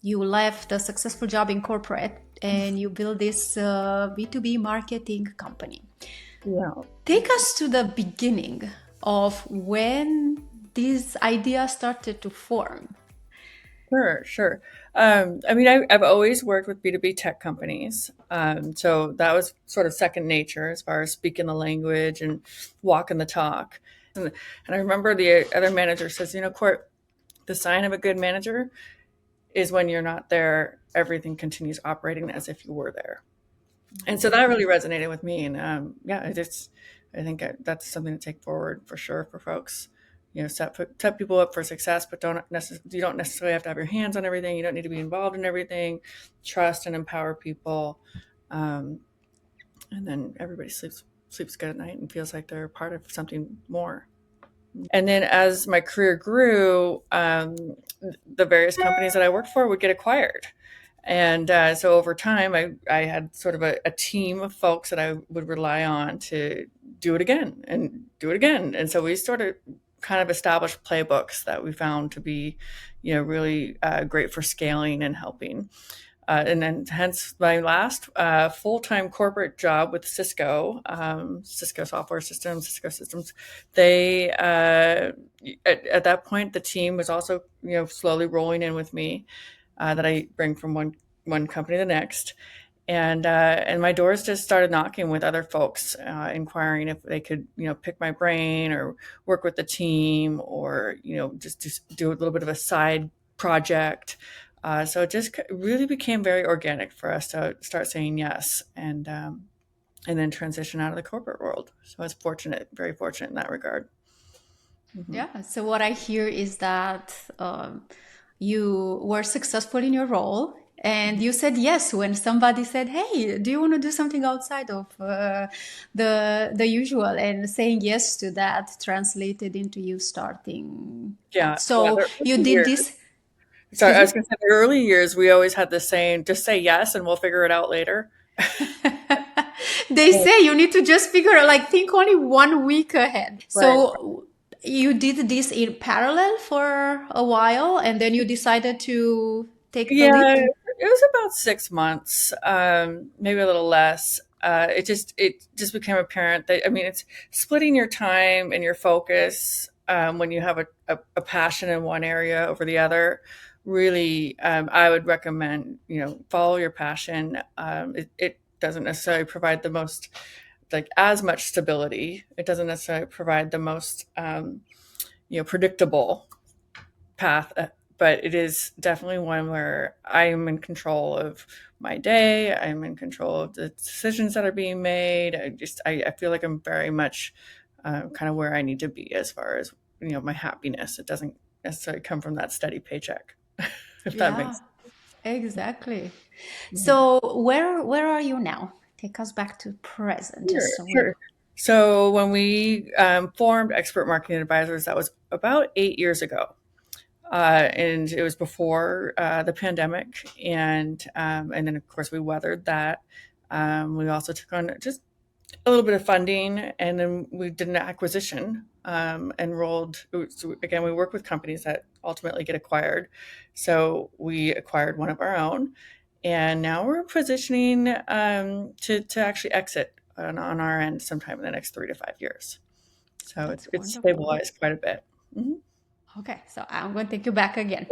you left a successful job in corporate and you built this B2B marketing company. Yeah. Take us to the beginning of when this idea started to form. Sure, sure. I mean, I've always worked with B2B tech companies. So that was sort of second nature as far as speaking the language and walking the talk. And I remember the other manager says, Court, the sign of a good manager is when you're not there, everything continues operating as if you were there. And so that really resonated with me. And yeah, I think that's something to take forward for sure for folks. Set people up for success, but you don't necessarily have to have your hands on everything. You don't need to be involved in everything. Trust and empower people, um, and then everybody sleeps good at night and feels like they're part of something more. And then as my career grew, the various companies that I worked for would get acquired. And so over time, I had sort of a team of folks that I would rely on to do it again and do it again. And so we sort of kind of established playbooks that we found to be, really great for scaling and helping. And then hence my last full-time corporate job with Cisco, Cisco Software Systems, Cisco Systems. They at that point the team was also slowly rolling in with me, that I bring from one company to the next, and my doors just started knocking with other folks, inquiring if they could pick my brain or work with the team, or just do a little bit of a side project. So it just really became very organic for us to start saying yes, and then transition out of the corporate world. So I was fortunate, very fortunate in that regard. Hmm. Yeah. So what I hear is that you were successful in your role, and you said yes when somebody said, "Hey, do you want to do something outside of the usual?" And saying yes to that translated into you starting Yeah, that. yeah. So The you early did years. this. Sorry, Excuse I was me. going to say the early years. We always had the saying, "Just say yes, and we'll figure it out later." They say you need to just figure out, like, think only 1 week ahead. Right. So you did this in parallel for a while, and then you decided to take the Yeah, leap. it was about 6 months, maybe a little less. It just became apparent that, I mean, it's splitting your time and your focus, when you have a passion in one area over the other. Really, I would recommend follow your passion. It doesn't necessarily provide the most, like, as much stability. It doesn't necessarily provide the most predictable path, but it is definitely one where I am in control of my day. I'm in control of the decisions that are being made. I feel like I'm very much kind of where I need to be as far as my happiness. It doesn't necessarily come from that steady paycheck, if that Yeah, makes exactly. sense. So where are you now? Take us back to present, Sure, just so we. sure. So when we formed Expert Marketing Advisors, that was about 8 years ago. And it was before the pandemic, and then of course we weathered that. We also took on just a little bit of funding, and then we did an acquisition. Enrolled so again. We work with companies that ultimately get acquired, so we acquired one of our own, and now we're positioning to actually exit on our end sometime in the next 3 to 5 years. So it's That's it's wonderful. stabilized quite a bit. Mhm. Okay, so I'm going to take you back again.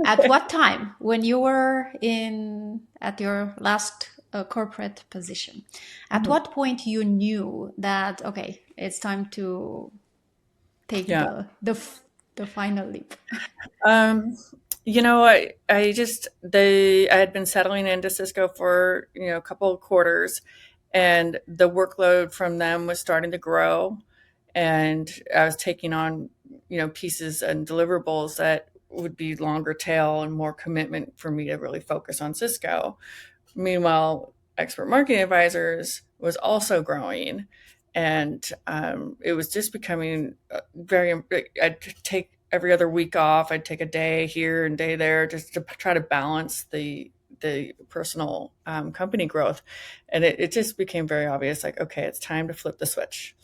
At what time, when you were in at your last corporate position, at Mhm. what point you knew that okay, it's time to take Yeah. the final leap? Um, I had been settling into Cisco for, a couple of quarters, and the workload from them was starting to grow. And I was taking on, pieces and deliverables that would be longer tail and more commitment for me to really focus on Cisco. Meanwhile, Expert Marketing Advisors was also growing, and it was just becoming very. I'd take every other week off. I'd take a day here and day there, just to try to balance the personal company growth, and it just became very obvious. Like, okay, it's time to flip the switch,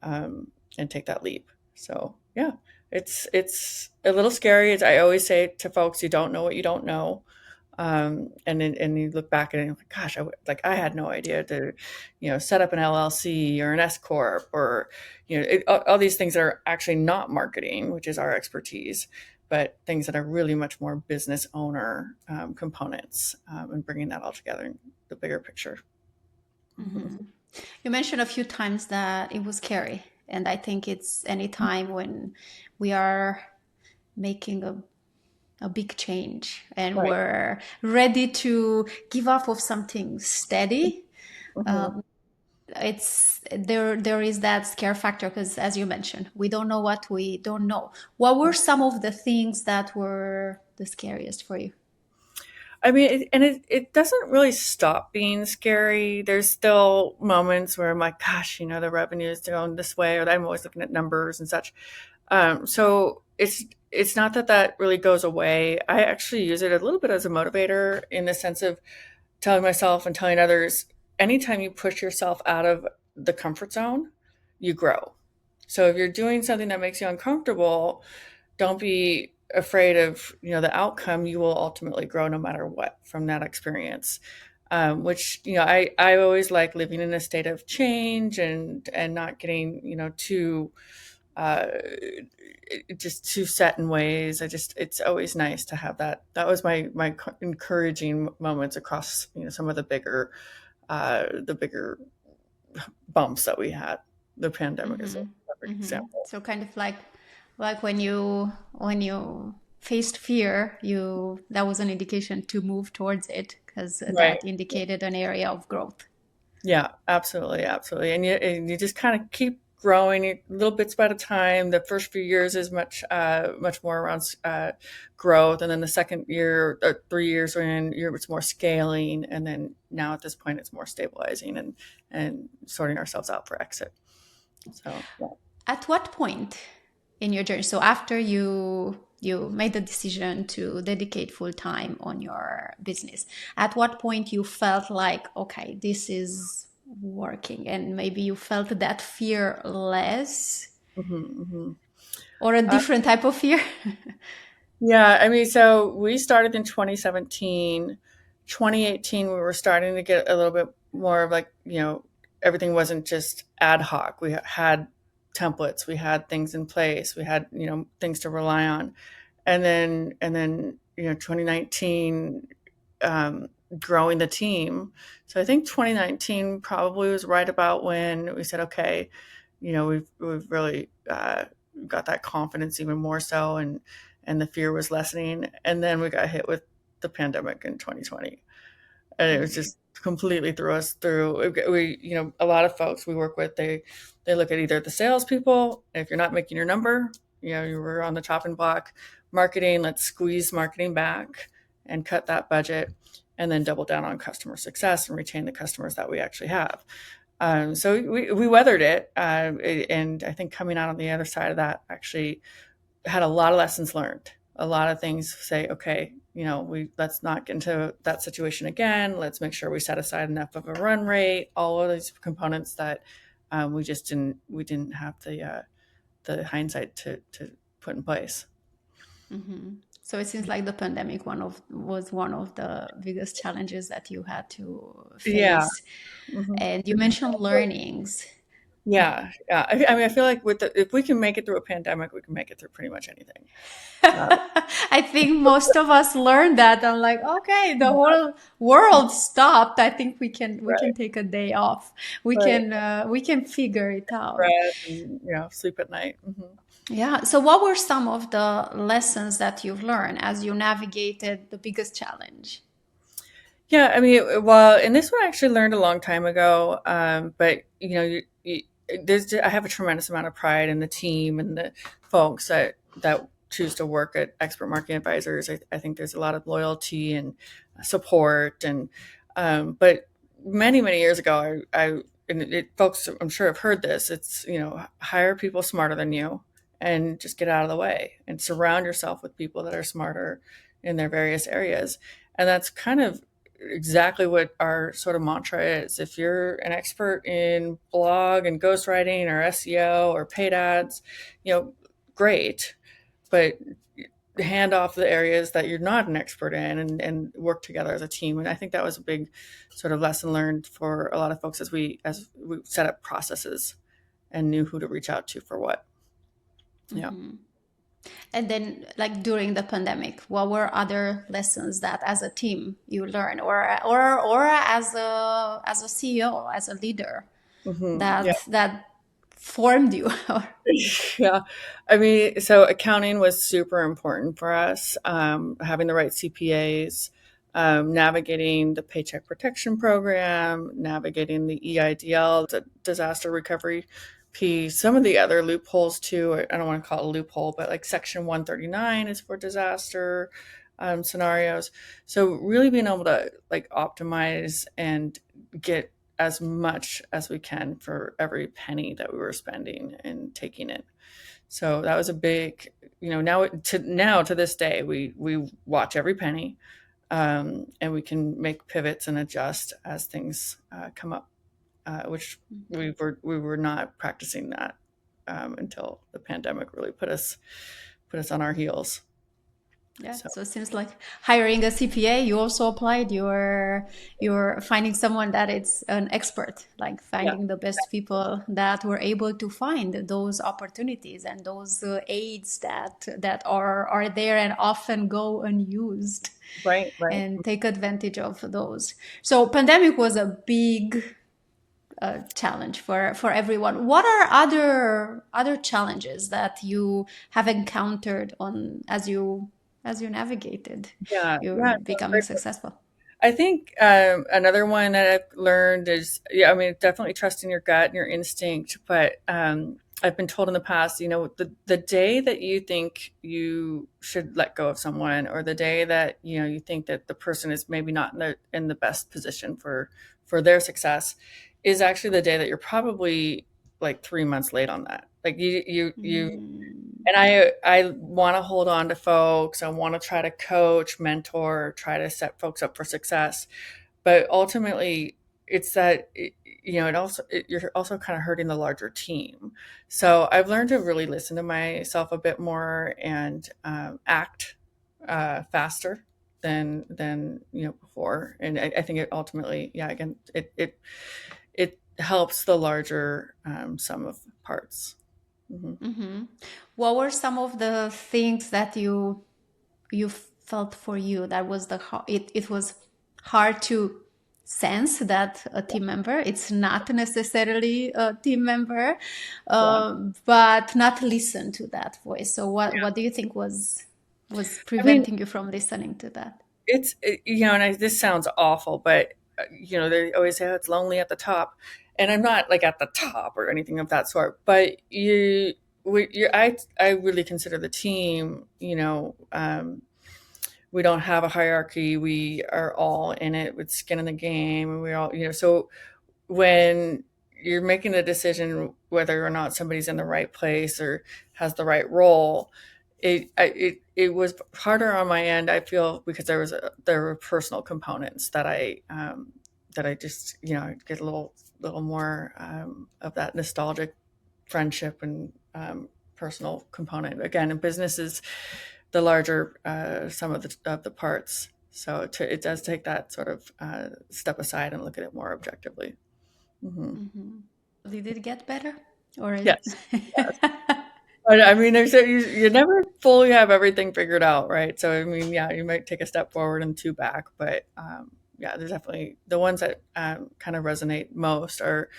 and take that leap. So yeah, It's a little scary. I always say to folks, you don't know what you don't know. And you look back at it and you're like, gosh, I had no idea to, set up an LLC or an S corp, or, all these things that are actually not marketing, which is our expertise, but things that are really much more business owner components, and bringing that all together in the bigger picture. Mm-hmm. You mentioned a few times that it was scary, and I think it's any time when we are making a big change and Right. we're ready to give up of something steady. Mhm. Um, it's there is that scare factor because, as you mentioned, we don't know what we don't know. What were some of the things that were the scariest for you? I mean, it doesn't really stop being scary. There's still moments where I'm like, gosh, the revenue is going this way, or I'm always looking at numbers and such. So it's not that that really goes away. I actually use it a little bit as a motivator, in the sense of telling myself and telling others, anytime you push yourself out of the comfort zone, you grow. So if you're doing something that makes you uncomfortable, don't be afraid of the outcome. You will ultimately grow no matter what from that experience. Which I always like living in a state of change, and not getting too uh, just too set in ways. It's always nice to have that. That was my encouraging moments across some of the bigger bumps that we had. The pandemic is a Mm-hmm. perfect Mm-hmm. example. So kind of like when you faced fear, you that was an indication to move towards it because Right. that indicated an area of growth. Yeah, absolutely, absolutely. And you just kind of keep growing little bits at a time. The first few years is much more around growth, and then the second year or 3 years in, it's more scaling, and then now at this point, it's more stabilizing and sorting ourselves out for exit. So yeah. At what point in your journey? So after you made the decision to dedicate full time on your business, at what point you felt like, okay, this is working, and maybe you felt that fear less Hmm, hmm. or a different type of fear? Yeah, I mean, so we started in 2017. 2018, we were starting to get a little bit more of, like, everything wasn't just ad hoc. We had templates, we had things in place, we had, things to rely on. And then 2019, growing the team. So I think 2019 probably was right about when we said, okay, we've really got that confidence even more so, and the fear was lessening. And then we got hit with the pandemic in 2020, and it was Mm-hmm. just completely threw us through. We, a lot of folks we work with, they look at either the salespeople. If you're not making your number, you were on the chopping block. Marketing, let's squeeze marketing back and cut that budget, and then double down on customer success and retain the customers that we actually have. So we weathered it, and I think coming out on the other side of that, actually had a lot of lessons learned. A lot of things say, okay, we let's not get into that situation again. Let's make sure we set aside enough of a run rate. All of these components that we didn't have the hindsight to put in place. Mm-hmm. So it seems like the pandemic was one of the biggest challenges that you had to Yeah. face. Hmm. And you mentioned learnings. Yeah, yeah. I mean, I feel like if we can make it through a pandemic, we can make it through pretty much anything. Uh, I think most of us learned that. I'm like, okay, the whole world stopped. I think we can right, take a day off. We right. can we can figure it out. Bread and sleep at night. Hmm. Yeah. So what were some of the lessons that you've learned as you navigated the biggest challenge? Yeah, I mean, well, and this one I actually learned a long time ago. But I have a tremendous amount of pride in the team and the folks that choose to work at Expert Marketing Advisors. I think there's a lot of loyalty and support, and but many years ago, folks, I'm sure have heard this. It's hire people smarter than you, and just get out of the way, and surround yourself with people that are smarter in their various areas. And that's kind of exactly what our sort of mantra is. If you're an expert in blog and ghostwriting or SEO or paid ads, great. but hand off the areas that you're not an expert in, and work together as a team. And I think that was a big sort of lesson learned for a lot of folks as we set up processes and knew who to reach out to for what. Yeah. And then, like during the pandemic, what were other lessons that, as a team, you learned, or as a CEO, as a leader, Yeah. that formed you? Yeah. I mean, so accounting was super important for us. Having the right CPAs, navigating the Paycheck Protection Program, navigating the EIDL, the disaster recovery piece, some of the other loopholes too. I don't want to call it a loophole, but like Section 139 is for disaster scenarios. So really being able to like optimize and get as much as we can for every penny that we were spending and taking it. So that was a big, now to this day, we watch every penny, and we can make pivots and adjust as things come up, which we were not practicing that until the pandemic really put us on our heels. Yeah, So so it seems like hiring a CPA, you also applied your finding someone that is an expert, like yeah, finding the best people that were able to find those opportunities and those aids that are there and often go unused, right, right. and take advantage of those. So pandemic was a big challenge for everyone. What are other challenges that you have encountered on as you navigated Yeah, you're yeah. No, becoming great. successful? I think another one that I've learned is, yeah, I mean, definitely trusting your gut and your instinct. But I've been told in the past, the day that you think you should let go of someone, or the day that you think that the person is maybe not in the best position for their success, is actually the day that you're probably like 3 months late on that. Like you Mm, and I want to hold on to folks. I want to try to coach, mentor, try to set folks up for success. But ultimately, it's that you're also kind of hurting the larger team. So I've learned to really listen to myself a bit more and act faster than before. And I think it ultimately, yeah, again, it helps the larger sum of parts. Mhm. what were some of the things that you felt for you that was it was hard to sense that a team member, it's not necessarily a team member, Yeah. but not listen to that voice? So Yeah. what do you think was I mean, preventing you from listening to that? this sounds awful, but they always say, oh, it's lonely at the top, and I'm not like at the top or anything of that sort. But I really consider the team. We don't have a hierarchy. We are all in it with skin in the game, and we're all, so when you're making a decision whether or not somebody's in the right place or has the right role, it was harder on my end. I feel because there were personal components that I just get a little more of that nostalgic friendship and personal component. Again, in business is the larger sum of the parts. So it does take that sort of step aside and look at it more objectively. Hmm. Did it get better, or is Yes. Yes. But I mean, you never fully have everything figured out, right? So I mean, yeah, you might take a step forward and two back, but yeah, there's definitely the ones that kind of resonate most are,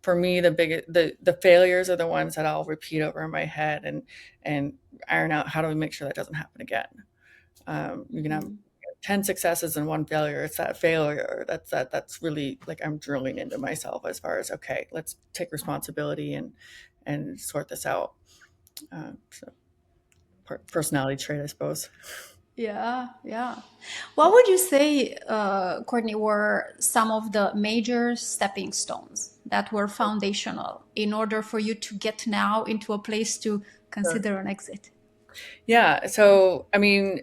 for me, the failures are the ones that I'll repeat over in my head and iron out how do we make sure that doesn't happen again. You can have 10 successes and one failure. It's that failure that's really like I'm drilling into myself as far as, okay, let's take responsibility and sort this out. So personality trait, I suppose. Yeah, yeah. What would you say, Courtney, were some of the major stepping stones that were foundational in order for you to get now into a place to Sure. consider an exit? Yeah. So, I mean,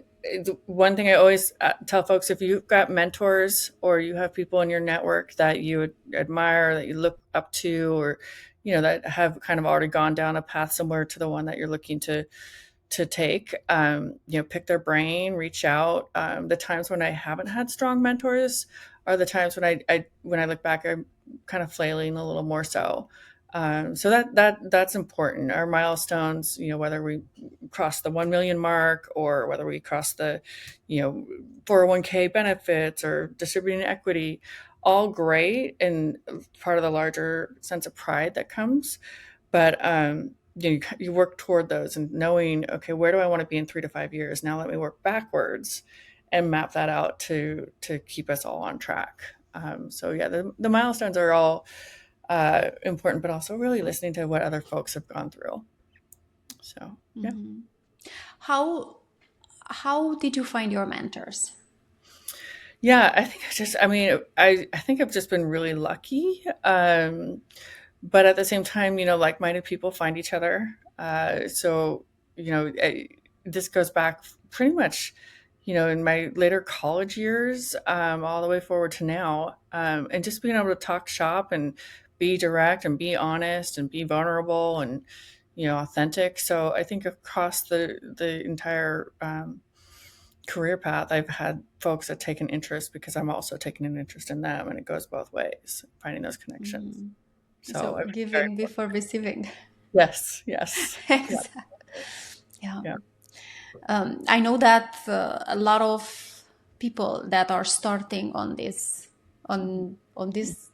one thing I always tell folks, if you've got mentors or you have people in your network that you admire, that you look up to, or, that have kind of already gone down a path similar to the one that you're looking to take. Pick their brain, reach out. The times when I haven't had strong mentors are the times when I look back, I'm kind of flailing a little more so. So that's important. Our milestones, whether we cross the 1 million mark or whether we cross the, 401k benefits or distributing equity, all great and part of the larger sense of pride that comes. But you work toward those and knowing, okay, where do I want to be in 3 to 5 years? Now let me work backwards and map that out to keep us all on track. So yeah, the milestones are all important, but also really listening to what other folks have gone through. So yeah. Mm-hmm. How did you find your mentors? Yeah, I think I've just been really lucky. But at the same time, like-minded people find each other. So, this goes back pretty much, in my later college years, all the way forward to now. And just being able to talk shop and be direct and be honest and be vulnerable and, authentic. So I think across the entire career path, I've had folks that take an interest because I'm also taking an interest in them, and it goes both ways, finding those connections. Mm-hmm. So So I think very giving important. before receiving. Yes, yes. Yeah, Exactly. Yeah. yeah. I know that a lot of people that are starting on this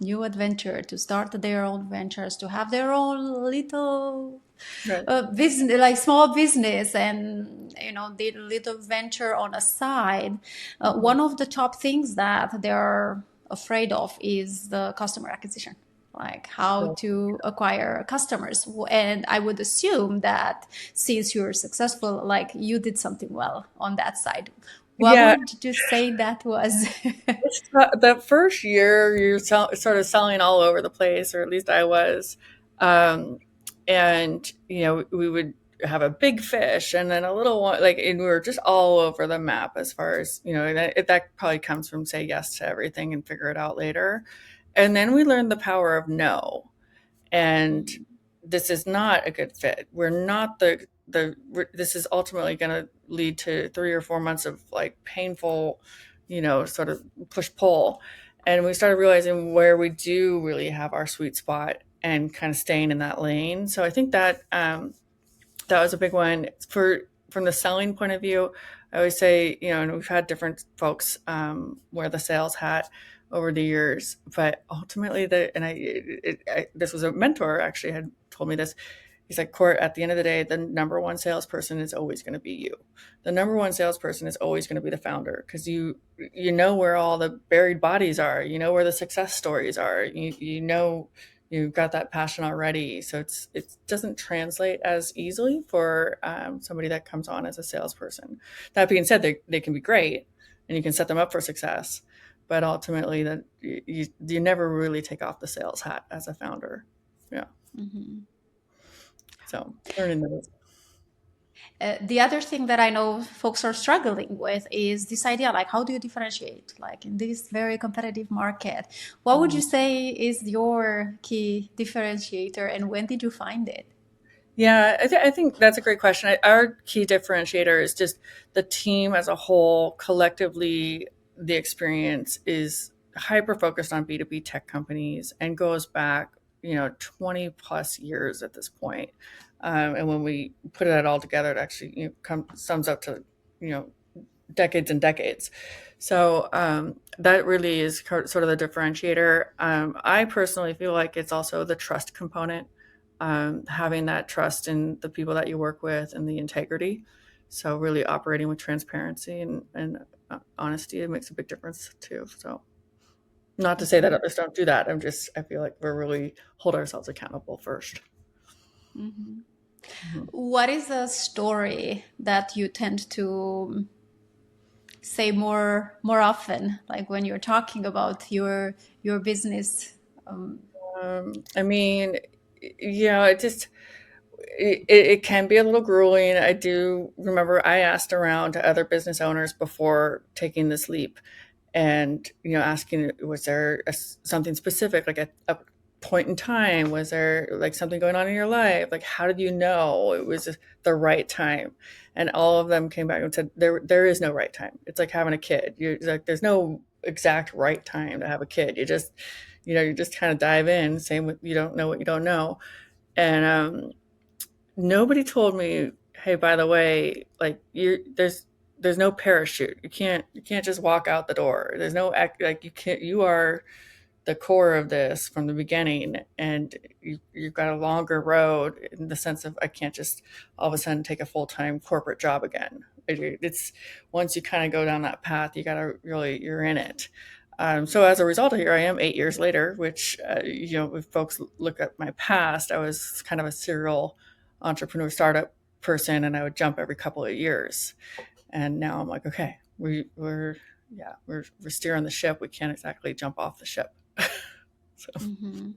new adventure, to start their own ventures, to have their own little Right. business, like small business, and the little venture on a side. Mhm. One of the top things that they're afraid of is the customer acquisition, like how So, to acquire customers. And I would assume that since you're successful, like you did something well on that side. What yeah, would you say that was? the first year you're sort of selling all over the place, or at least I was. Um, and, we would have a big fish and then a little one, like, and we were just all over the map as far as, and that probably comes from say yes to everything and figure it out later. And then we learned the power of no. And this is not a good fit. We're not this is ultimately going to lead to 3 or 4 months of like painful, sort of push pull. And we started realizing where we do really have our sweet spot and kind of staying in that lane. So I think that that was a big one from the selling point of view. I always say, and we've had different folks wear the sales hat over the years, but ultimately, this was a mentor actually had told me this. He's like, Court, at the end of the day, the number one salesperson is always going to be you. The number one salesperson is always going to be the founder, because you know where all the buried bodies are. You know where the success stories are. You know you've got that passion already. So it doesn't translate as easily for somebody that comes on as a salesperson. That being said, they can be great and you can set them up for success, but ultimately that you never really take off the sales hat as a founder. Yeah. Mhm. So learning those. The other thing that I know folks are struggling with is this idea, like how do you differentiate, like in this very competitive market? What would you say is your key differentiator, and when did you find it? Yeah, I think that's a great question. Our key differentiator is just the team as a whole, collectively, the experience is hyper focused on B2B tech companies and goes back, 20 plus years at this point. And when we put it all together, it actually sums up to, you know, decades and decades. So that really is sort of the differentiator. I personally feel like it's also the trust component, having that trust in the people that you work with and the integrity. So really operating with transparency and honesty, it makes a big difference too. So not to say that Mhm. others don't do that. I feel like we're really hold ourselves accountable first. Mhm. Mhm. What is a story that you tend to say more often, like when you're talking about your business? Um, I mean, it just it can be a little grueling. I do remember I asked around to other business owners before taking this leap, and asking, was there something specific, like point in time? Was there like something going on in your life? Like, how did you know it was the right time? And all of them came back and said, there is no right time. It's like having a kid. You're like, there's no exact right time to have a kid. You just, you just kind of dive in. Same with, you don't know what you don't know. And nobody told me, hey, by the way, like there's no parachute. You can't just walk out the door. There's no like you can't. You are the core of this from the beginning, and you've got a longer road in the sense of I can't just all of a sudden take a full-time corporate job again. It's once you kind of go down that path, you got to really, you're in it. So as a result, here I am 8 years later, which if folks look at my past, I was kind of a serial entrepreneur startup person, and I would jump every couple of years. And now I'm like, okay, we're steering the ship. We can't exactly jump off the ship. So Hmm.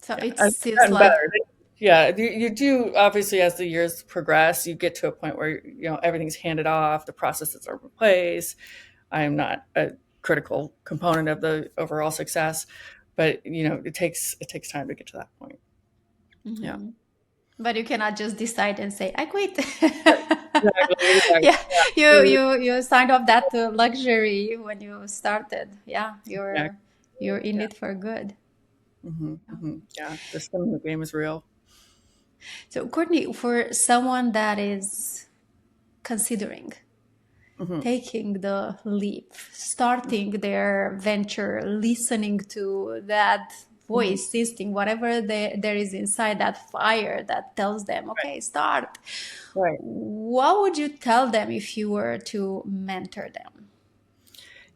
So yeah, I've it's gotten like, better. Yeah, you do obviously as the years progress, you get to a point where everything's handed off, the processes are in place. I am not a critical component of the overall success, but it takes time to get to that point. Yeah, mhm. But you cannot just decide and say, I quit. exactly, exactly. Yeah, you Yeah, you you signed off that luxury when you started. Yeah, you're exactly. you're in Yeah, it for good. yeah. The skin in the game is real. So, Courtney, for someone that is considering Hmm. taking the leap, starting their venture, listening to that Hmm. voice, instinct, whatever there is inside that fire that tells them, okay, start. Right. What would you tell them if you were to mentor them?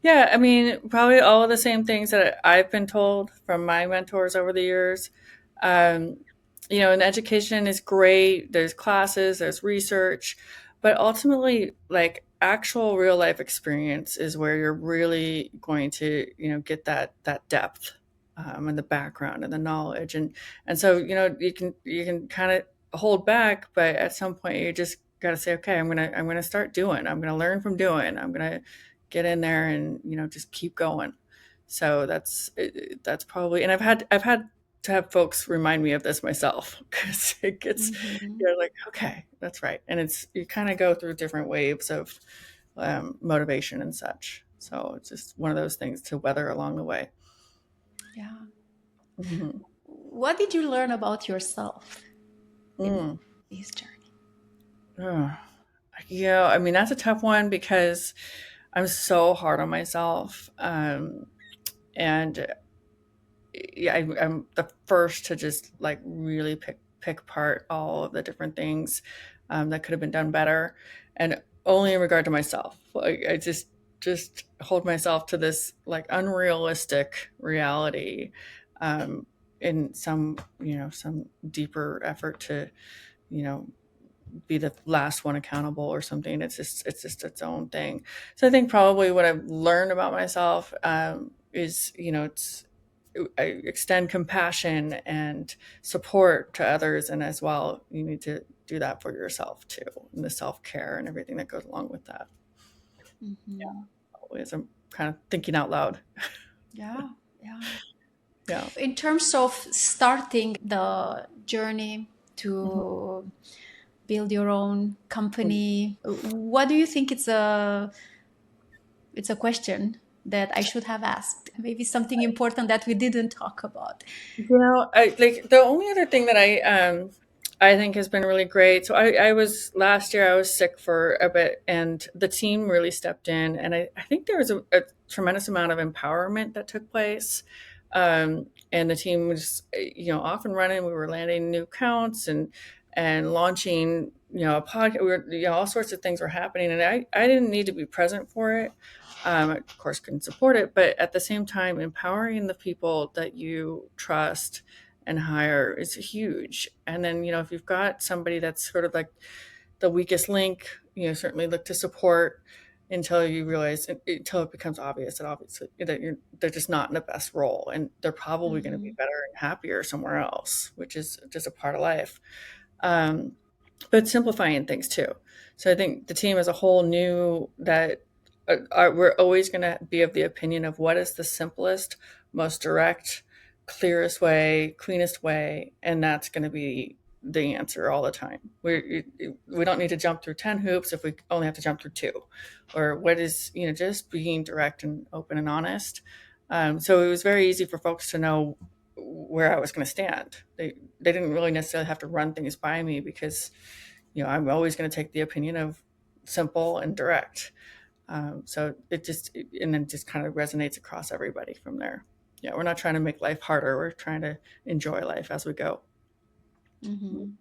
Yeah, I mean, probably all of the same things that I've been told from my mentors over the years. Um, and education is great. There's classes, there's research, but ultimately, like actual real life experience is where you're really going to, get that depth, and the background and the knowledge, and so you can kind of hold back, but at some point you just got to say, okay, I'm gonna start doing. I'm gonna learn from doing. I'm gonna get in there and just keep going. So that's probably, and I've had to have folks remind me of this myself because it gets, Hmm. you're like, okay, that's right. And it's, you kind of go through different waves of motivation and such. So it's just one of those things to weather along the way. Yeah. Hmm. What did you learn about yourself in Mm. this journey? Ugh. Yeah, I mean, that's a tough one because I'm so hard on myself. And yeah, I'm the first to just like really pick apart all of the different things that could have been done better, and only in regard to myself. Like I just hold myself to this like unrealistic reality, um, in some deeper effort to you know be the last one accountable or something. It's just its own thing. So I think probably what I've learned about myself is it's I extend compassion and support to others, and as well you need to do that for yourself too, and the self-care and everything that goes along with that. Yeah, Hmm. always I'm kind of thinking out loud. Yeah, yeah. Yeah. In terms of starting the journey Mhm. to build your own company, what do you think it's a question that I should have asked? Maybe something important that we didn't talk about. I like the only other thing that I think has been really great. So I was last year I was sick for a bit, and the team really stepped in, and I think there was a tremendous amount of empowerment that took place. And the team was off and running. We were landing new accounts and launching a podcast. We were all sorts of things were happening, and I didn't need to be present for it. I, of course, can support it, but at the same time, empowering the people that you trust and hire is huge. And then, if you've got somebody that's sort of like the weakest link, certainly look to support until you realize, until it becomes obvious that obviously that they're just not in the best role, and they're probably going to be Hmm. better and happier somewhere else, which is just a part of life. Um, but simplifying things too. So I think the team as a whole knew that we're always going to be of the opinion of what is the simplest, most direct, clearest way, cleanest way, and that's going to be the answer all the time. We don't need to jump through 10 hoops if we only have to jump through two, or what is, just being direct and open and honest. So it was very easy for folks to know where I was going to stand. They didn't really necessarily have to run things by me because, I'm always going to take the opinion of simple and direct. So and then just kind of resonates across everybody from there. Yeah, we're not trying to make life harder. We're trying to enjoy life as we go. Mm-hmm.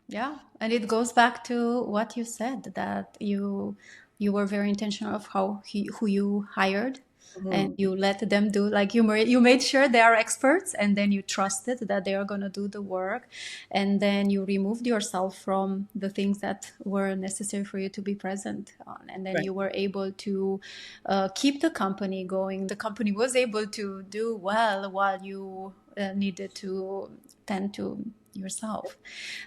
Yeah, and it goes back to what you said, that you were very intentional of who you hired, and Mm-hmm. you let them do, like, you made sure they are experts, and then you trusted that they are going to do the work, and then you removed yourself from the things that were necessary for you to be present on, and then Right. you were able to keep the company going. The company was able to do well while you needed to tend to yourself.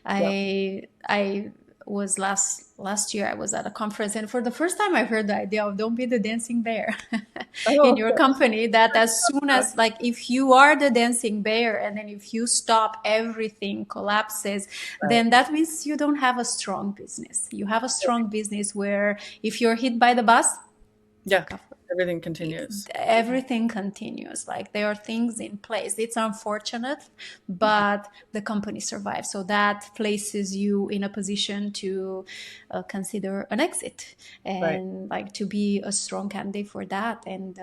Yep. I was last year I was at a conference, and for the first time I heard the idea of don't be the dancing bear in Oh, your company, that as soon as, like, if you are the dancing bear and then if you stop, everything collapses, right. then that means you don't have a strong business. You have a strong business where if you're hit by the bus, Yeah. Everything continues. everything continues. Like, there are things in place. It's unfortunate, but the company survives, so that places you in a position to consider an exit, Right. and like to be a strong candidate for that. And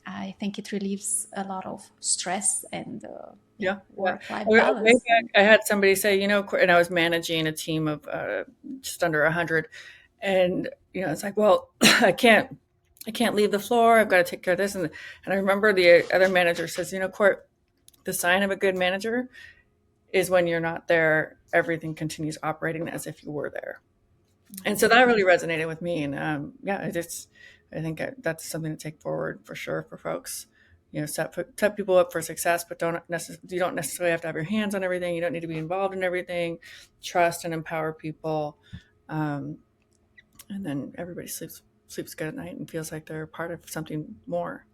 I think it relieves a lot of stress and Yeah. Yeah. work-life Way balance. back, I had somebody say, and I was managing a team of just under 100, and it's like, well, I can't leave the floor. I've got to take care of this, and I remember the other manager says, Court, the sign of a good manager is when you're not there, everything continues operating as if you were there. And so that really resonated with me. And I think that's something to take forward for sure for folks. Set people up for success, but you don't necessarily have to have your hands on everything. You don't need to be involved in everything. Trust and empower people, and then everybody sleeps good at night and feels like they're part of something more.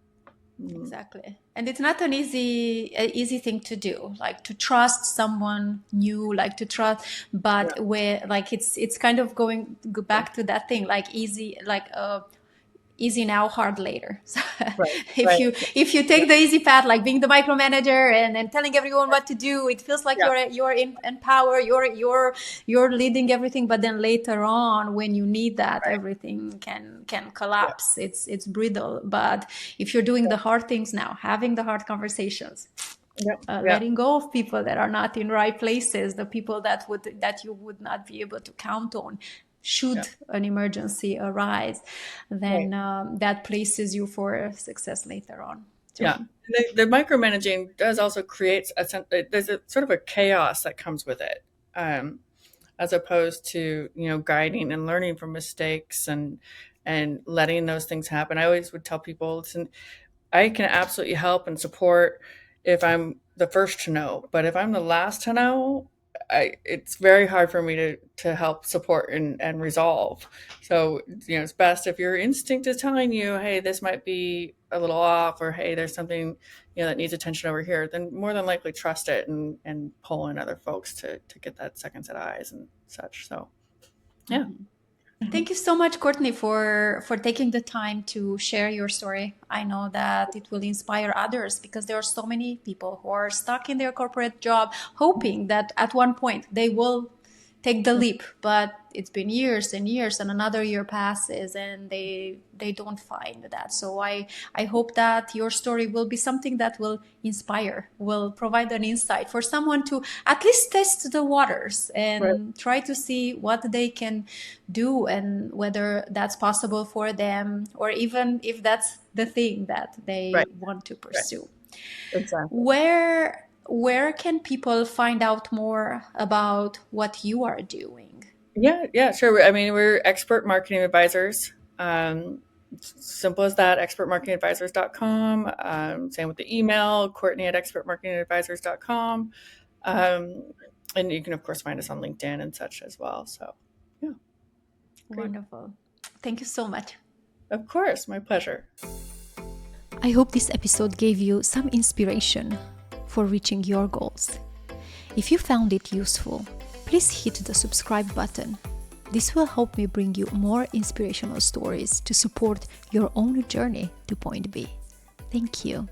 Exactly. And it's not an easy thing to do, like to trust someone new, like to trust, Yeah, but where, like, it's kind of go back to that thing, like easy, like easy now, hard later. So right, if right. you Yeah, take the easy path, like being the micromanager and then telling everyone what to do, it feels like yeah, you're in power, you're leading everything. But then later on, when you need that, right. everything can Yeah, collapse. It's brittle. But if you're doing the hard things now, having the hard conversations, yeah, yeah, letting go of people that are not in right places, the people that you would not be able to count on yeah. should an emergency arise, Right. then that places you for success later on. Yeah. So The micromanaging does also create there's a sort of a chaos that comes with it, um, as opposed to, guiding and learning from mistakes and letting those things happen. I always would tell people, listen, I can absolutely help and support if I'm the first to know, but if I'm the last to know, it's very hard for me to help support and resolve. So, it's best if your instinct is telling you, hey, this might be a little off, or hey, there's something, that needs attention over here, then more than likely trust it and pull in other folks to get that second set of eyes and such. So, yeah. thank you so much, Courtney, for taking the time to share your story. I know that it will inspire others, because there are so many people who are stuck in their corporate job, hoping that at one point they will take the leap, but it's been years and years, and another year passes, and they don't find that. So I hope that your story will be something that will inspire, will provide an insight for someone to at least test the waters Right. and try to see what they can do, and whether that's possible for them, or even if that's the thing that they Right. want to Right. pursue. Exactly. Where can people find out more about what you are doing? Yeah, yeah, sure. I mean, we're expert marketing advisors. Simple as that, expertmarketingadvisors.com. Same with the email, Courtney at expertmarketingadvisors.com. Um, and you can, of course, find us on LinkedIn and such as well. So, yeah, great. Wonderful. Thank you so much. Of course, my pleasure. I hope this episode gave you some inspiration for reaching your goals. If you found it useful, please hit the subscribe button. This will help me bring you more inspirational stories to support your own journey to point B. Thank you.